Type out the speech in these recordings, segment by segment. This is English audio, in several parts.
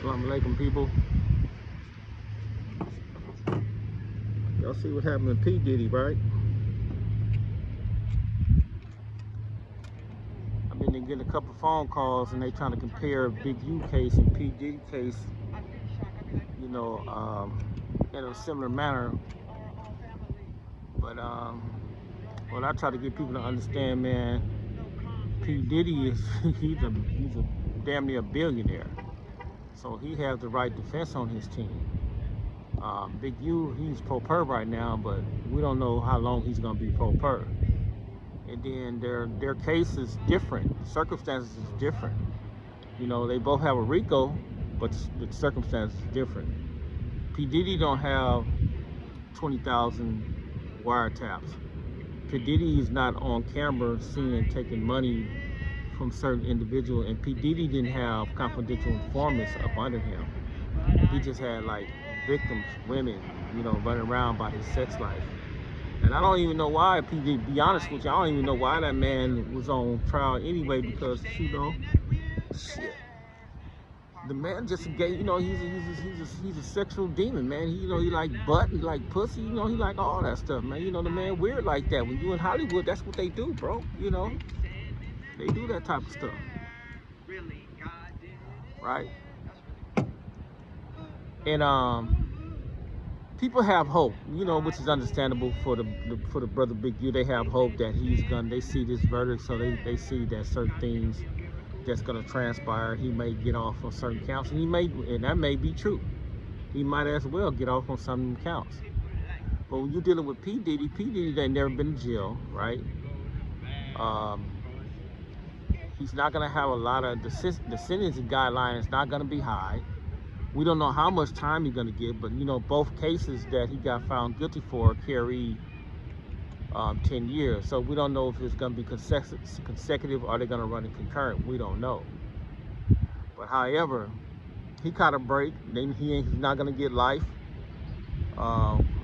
Assalamu alaikum, people. Y'all see what happened to P. Diddy, right? I've been getting a couple phone calls and they trying to compare Big U case and P. Diddy case, you know, in a similar manner. But what I try to get people to understand, man, P. Diddy is he's a damn near billionaire, so he has the right defense on his team. Big U, he's pro per right now, but we don't know how long he's gonna be pro per. And then their case is different, circumstances is different. You know, they both have a RICO, but the circumstances is different. P. Diddy don't have 20,000 wiretaps. P. Diddy is not on camera taking money from certain individuals, and P. Diddy didn't have confidential informants up under him. He just had like victims, women, you know, running around by his sex life. And I don't even know why, P. Diddy, be honest with you, I don't even know why that man was on trial anyway, because, you know, shit. The man just gay, you know, he's a sexual demon, man. He, you know, he like butt, he like pussy, you know, he like all that stuff, man. You know, the man weird like that. When you in Hollywood, that's what they do, bro. You know, they do that type of stuff, right? And people have hope, you know, which is understandable for the brother Big U. They have hope that he's gonna. They see this verdict, so they see that certain things that's gonna transpire. He may get off on certain counts, and that may be true. He might as well get off on some counts. But when you're dealing with P. Diddy ain't never been to jail, right? He's not gonna have a lot of the sentencing guideline is not gonna be high. We don't know how much time he's gonna get, but you know, both cases that he got found guilty for carry 10 years. So we don't know if it's gonna be consecutive or they're gonna run it concurrent. We don't know. But however, he caught a break. Then he's not gonna get life.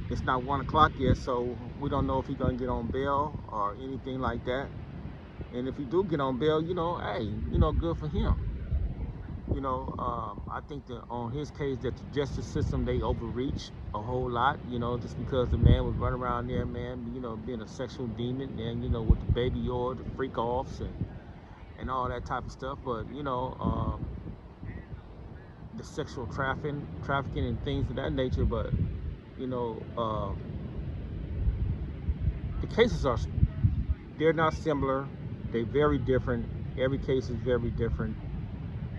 It's not 1 o'clock yet, so we don't know if he's gonna get on bail or anything like that. And if he do get on bail, you know, hey, you know, good for him. You know, I think that on his case that the justice system, they overreach a whole lot, you know, just because the man was running around there, man, you know, being a sexual demon and, you know, with the baby oil, the freak offs and all that type of stuff. But, you know, the sexual trafficking and things of that nature. But, you know, the cases they're not similar. They're very different. Every case is very different.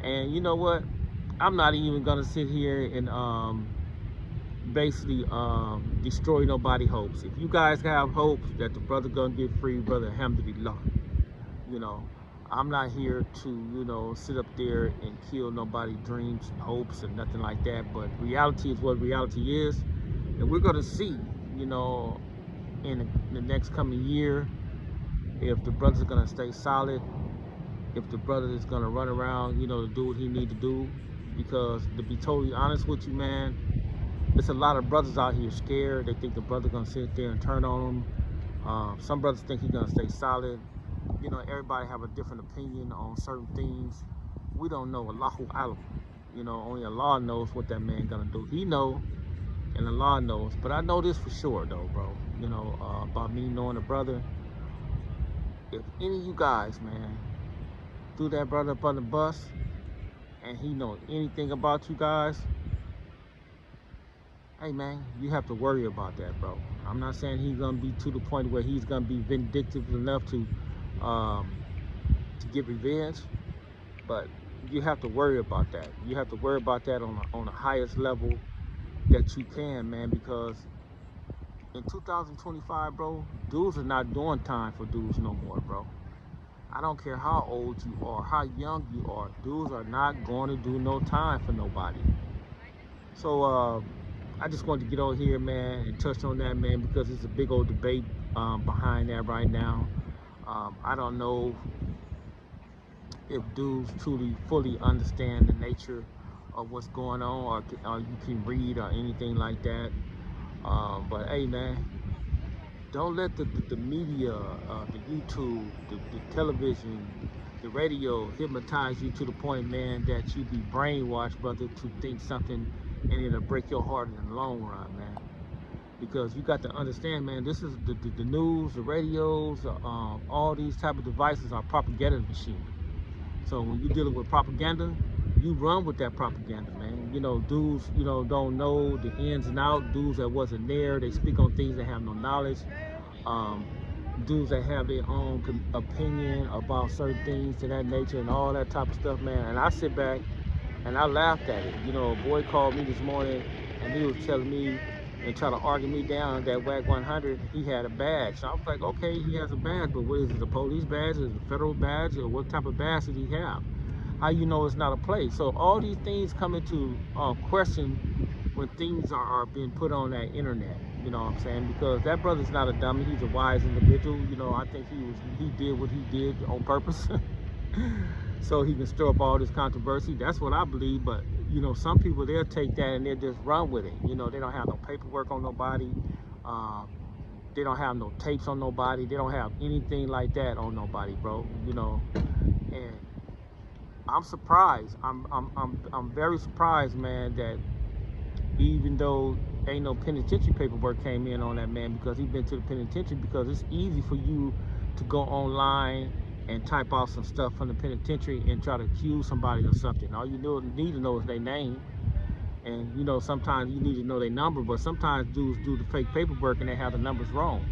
And you know what? I'm not even gonna sit here and basically destroy nobody's hopes. If you guys have hopes that the brother gonna get free, brother, alhamdulillah. You know, I'm not here to, you know, sit up there and kill nobody's dreams and hopes and nothing like that. But reality is what reality is, and we're gonna see, you know, in the next coming year, if the brother's gonna stay solid, if the brother is gonna run around, you know, to do what he need to do. Because to be totally honest with you, man, there's a lot of brothers out here scared. They think the brother gonna sit there and turn on them. Some brothers think he's gonna stay solid. You know, everybody have a different opinion on certain things. We don't know. Allahu Alam. You know, only Allah knows what that man gonna do. He know, and Allah knows. But I know this for sure, though, bro. You know, about me knowing the brother. If any of you guys, man, threw that brother up on the bus and he knows anything about you guys, hey man, you have to worry about that, bro. I'm not saying he's gonna be to the point where he's gonna be vindictive enough to get revenge, but you have to worry about that. You have to worry about that on the highest level that you can, man, because in 2025, bro, dudes are not doing time for dudes no more, bro. I don't care how old you are, how young you are. Dudes are not going to do no time for nobody. So I just wanted to get on here, man, and touch on that, man, because it's a big old debate behind that right now. I don't know if dudes truly fully understand the nature of what's going on, or you can read or anything like that. But hey, man, don't let the media, the YouTube, the television, the radio hypnotize you to the point, man, that you be brainwashed, brother, to think something, and it'll break your heart in the long run, man. Because you got to understand, man, this is the news, the radios, all these type of devices are propaganda machines. So when you're dealing with propaganda, you run with that propaganda, man. You know, dudes, you know, don't know the ins and outs. Dudes that wasn't there, they speak on things that have no knowledge. Um, Dudes that have their own opinion about certain things to that nature and all that type of stuff, man. And I sit back and I laughed at it. You know, a boy called me this morning and he was telling me and trying to argue me down that WAC 100, he had a badge. So I was like, okay, he has a badge, but what is it, a police badge? Is it a federal badge? Or what type of badge did he have? How you know it's not a play? So all these things come into question when things are being put on that internet. You know what I'm saying? Because that brother's not a dummy. He's a wise individual. You know, I think he did what he did on purpose. So he can stir up all this controversy. That's what I believe. But you know, some people, they'll take that and they'll just run with it. You know, they don't have no paperwork on nobody. Uh, they don't have no tapes on nobody. They don't have anything like that on nobody, bro. You know, and I'm surprised. I'm very surprised, man, that even though ain't no penitentiary paperwork came in on that man because he's been to the penitentiary, because it's easy for you to go online and type out some stuff from the penitentiary and try to accuse somebody of something. All you need to know is their name, and you know, sometimes you need to know their number, but sometimes dudes do the fake paperwork and they have the numbers wrong.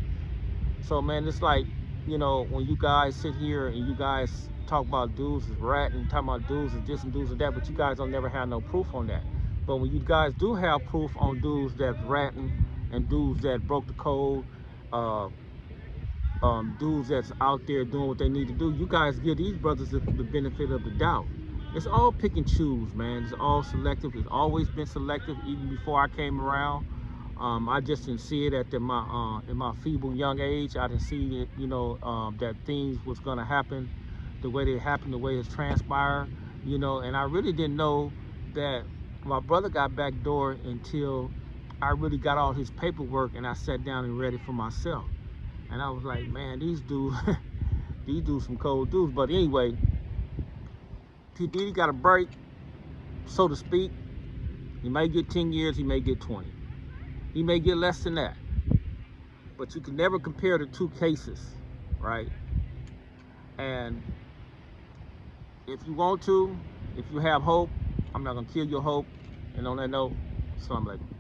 So man, it's like, you know, when you guys sit here and you guys talk about dudes is ratting, talking about dudes is this and dudes is that, but you guys don't never have no proof on that. But when you guys do have proof on dudes that's ratting and dudes that broke the code, uh, dudes that's out there doing what they need to do, you guys give these brothers the benefit of the doubt. It's all pick and choose, man. It's all selective. It's always been selective, even before I came around. I just didn't see it at in my feeble young age. I didn't see it, you know, that things was gonna happen the way they happened, the way it's transpired, you know. And I really didn't know that my brother got backdoored until I really got all his paperwork and I sat down and read it for myself. And I was like, man, these dudes, these dudes some cold dudes. But anyway, P. Diddy got a break, so to speak. He may get 10 years, he may get 20. He may get less than that. But you can never compare the two cases, right? And if you want to, if you have hope, I'm not gonna kill your hope. And on that note, Assalamu alaikum.